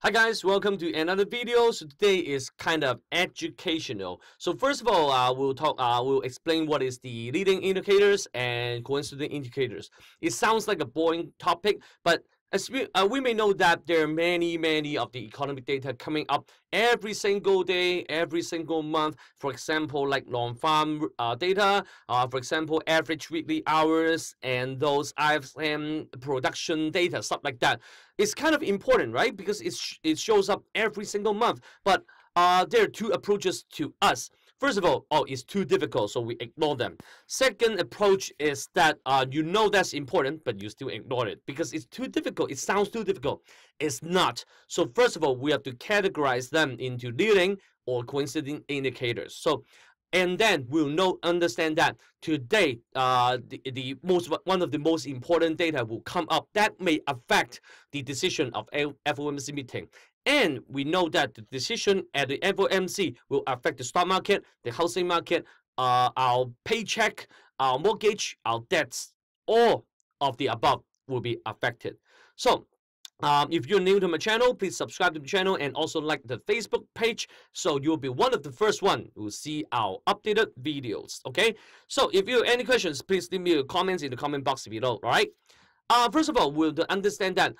Hi guys, welcome to another video. So today is kind of educational. So first of all, we'll explain what is the leading indicators and coincident indicators. It sounds like a boring topic, but as we may know that there are many of the economic data coming up every single day, every single month. For example, like non-farm data, for example, average weekly hours and those ISM production data, stuff like that. It's kind of important, right? Because it shows up every single month. But there are two approaches to us. First of all, it's too difficult, so we ignore them. Second approach is that you know that's important, but you still ignore it because it's too difficult. It sounds too difficult. It's not. So first of all, we have to categorize them into leading or coincident indicators. So, and then we'll understand that today, one of the most important data will come up that may affect the decision of FOMC meeting. And we know that the decision at the FOMC will affect the stock market, the housing market, our paycheck, our mortgage, our debts. All of the above will be affected. So if you're new to my channel, please subscribe to the channel and also like the Facebook page so you'll be one of the first one who see our updated videos. Okay, so if you have any questions, please leave me your comments in the comment box below. All right. First of all, we'll understand that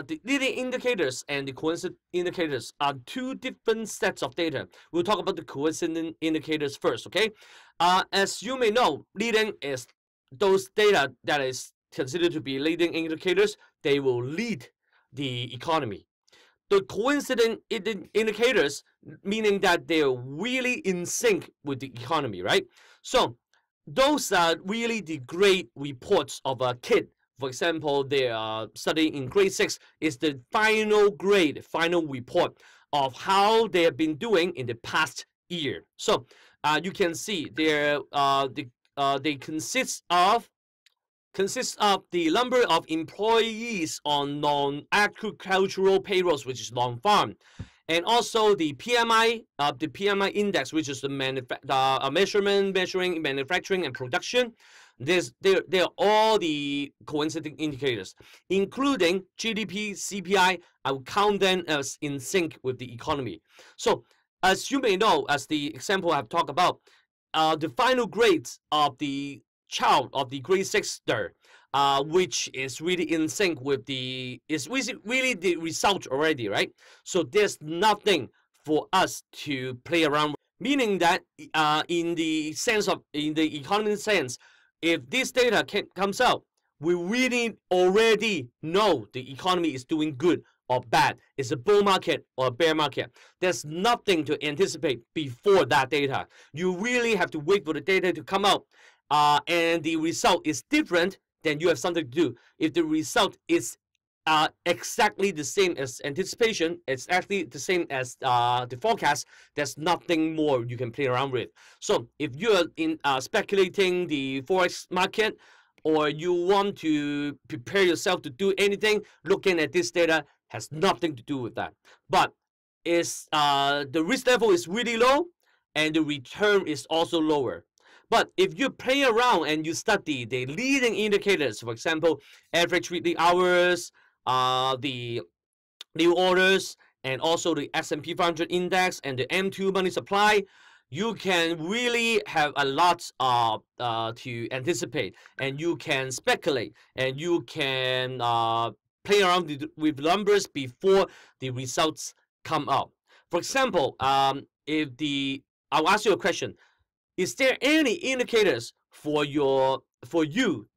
the leading indicators and the coincident indicators are two different sets of data. We'll talk about the coincident indicators first, okay? As you may know, leading is those data that is considered to be leading indicators. They will lead the economy. The coincident indicators, meaning that they're really in sync with the economy, right? So those are really the great reports of a kid. For example, they are studying in grade 6 is the final grade, final report of how they have been doing in the past year. So you can see they consist of the number of employees on non-agricultural payrolls, which is non-farm, and also the PMI index, which is the measuring manufacturing and production. They're all the coincident indicators, including GDP, CPI. I will count them as in sync with the economy. So, as you may know, as the example I've talked about, the final grades of the child of the grade 6er, which is really in sync with is really the result already, right? So there's nothing for us to play around with. Meaning that in the economic sense, if this data comes out, we really already know the economy is doing good or bad. It's a bull market or a bear market. There's nothing to anticipate before that data. You really have to wait for the data to come out, and the result is different, then you have something to do. If the result is exactly the same as anticipation, it's actually the same as the forecast, there's nothing more you can play around with. So if you're in speculating the forex market, or you want to prepare yourself to do anything, looking at this data has nothing to do with that. But the risk level is really low and the return is also lower. But if you play around and you study the leading indicators, for example, average weekly hours, the new orders, and also the S&P 500 index and the M2 money supply, you can really have a lot to anticipate, and you can speculate, and you can play around with numbers before the results come out. For example, I'll ask you a question. Is there any indicators for you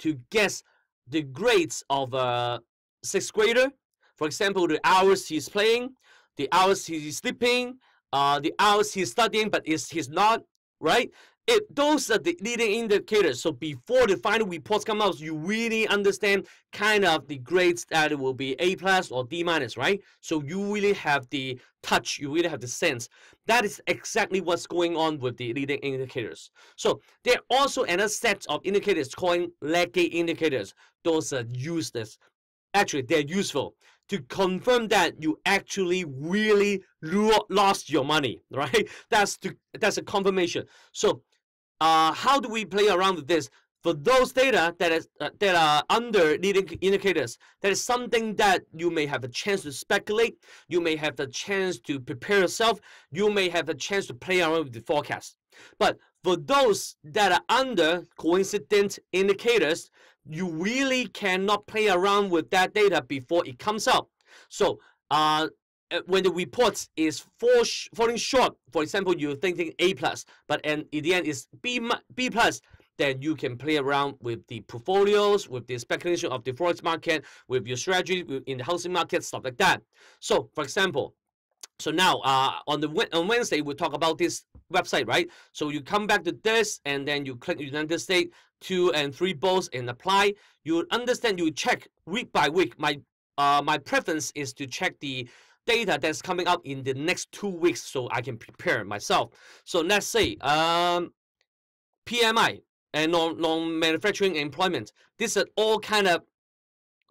to guess the grades of a 6th grader? For example, the hours he's playing, the hours he's sleeping, the hours he's studying, but he's not, right? Those are the leading indicators. So before the final reports come out, you really understand kind of the grades that it will be A+ or D-, right? So you really have the touch, you really have the sense. That is exactly what's going on with the leading indicators. So there are also another set of indicators called lagging indicators. Those are useless. Actually, they're useful to confirm that you actually really lost your money, right? That's a confirmation. So how do we play around with this? for those data that are under leading indicators, that is something that you may have a chance to speculate, you may have the chance to prepare yourself, you may have a chance to play around with the forecast. But for those that are under coincident indicators, you really cannot play around with that data before it comes out. So when the report is falling short, for example, you're thinking A+, but in the end is B+, then you can play around with the portfolios, with the speculation of the forex market, with your strategy in the housing market, stuff like that. So, for example, so now on Wednesday we'll talk about this website, right? So you come back to this and then you click United States 2 and 3 bulls and apply. You understand, you check week by week. My preference is to check the data that's coming out in the next 2 weeks so I can prepare myself. So let's say PMI and non-manufacturing employment. These are all kind of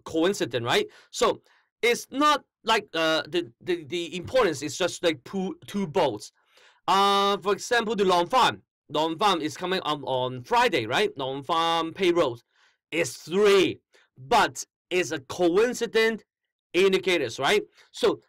coincident, right? So it's not like the importance is just like two bolts. For example, the non-farm is coming up on Friday, right? Non-farm payrolls is 3, but it's a coincident indicators, right? So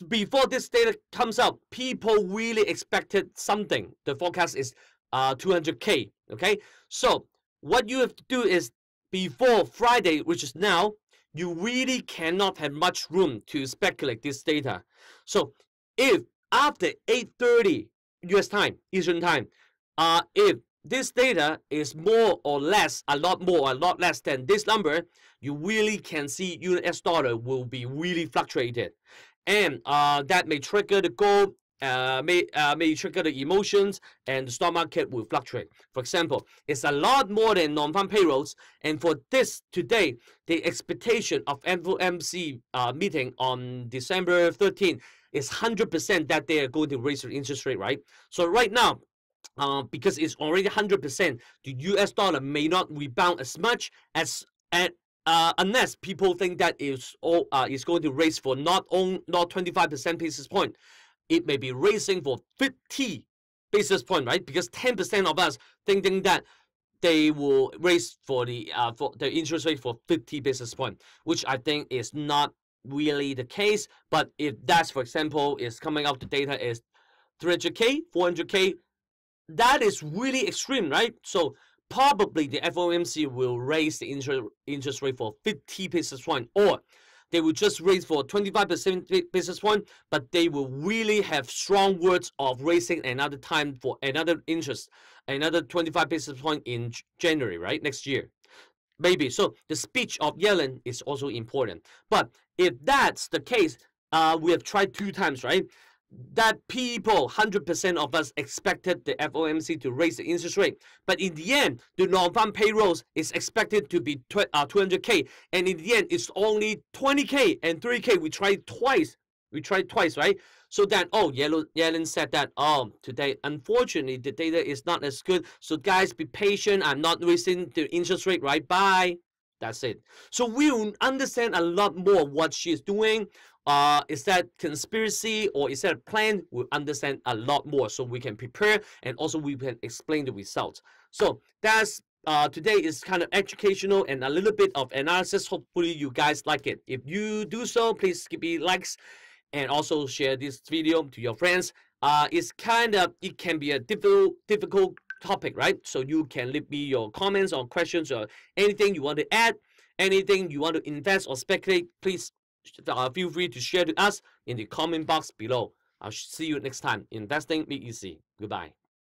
before this data comes out, people really expected something. The forecast is 200K, okay? So what you have to do is before Friday, which is now, you really cannot have much room to speculate this data. So if after 8:30 US time, Eastern time, if this data is more or less, a lot more, a lot less than this number, you really can see US dollar will be really fluctuated. And that may trigger the gold, may trigger the emotions, and the stock market will fluctuate. For example, it's a lot more than non-farm payrolls, and for this today, the expectation of FOMC meeting on December 13 is 100% that they are going to raise the interest rate, right? So right now, because it's already 100%, the US dollar may not rebound as much as unless people think that is going to raise for not 25% basis point. It may be raising for 50 basis point, right? Because 10% of us thinking that they will raise for the interest rate for 50 basis point, which I think is not really the case. But if that's, for example, is coming out the data is 300K, 400K, that is really extreme, right? So probably the FOMC will raise the interest rate for 50 basis point, or they will just raise for 25% basis point, but they will really have strong words of raising another time for another interest, another 25 basis point in January, right? Next year. Maybe. So the speech of Yellen is also important. But if that's the case, we have tried 2 times, right? That people, 100% of us expected the FOMC to raise the interest rate. But in the end, the non-farm payrolls is expected to be 200K. And in the end, it's only 20K and 3K. We tried twice. Right? So then, Yellen said that, today, unfortunately, the data is not as good. So guys, be patient. I'm not raising the interest rate, right? Bye. That's it. So we will understand a lot more what she's doing. Is that conspiracy or is that a plan? We'll understand a lot more so we can prepare and also we can explain the results. So that's today is kind of educational and a little bit of analysis. Hopefully you guys like it. If you do so, please give me likes and also share this video to your friends. It can be a difficult topic, right? So you can leave me your comments or questions or anything you want to add, anything you want to invest or speculate, please feel free to share to us in the comment box below. I'll see you next time. Investing Made Easy. Goodbye.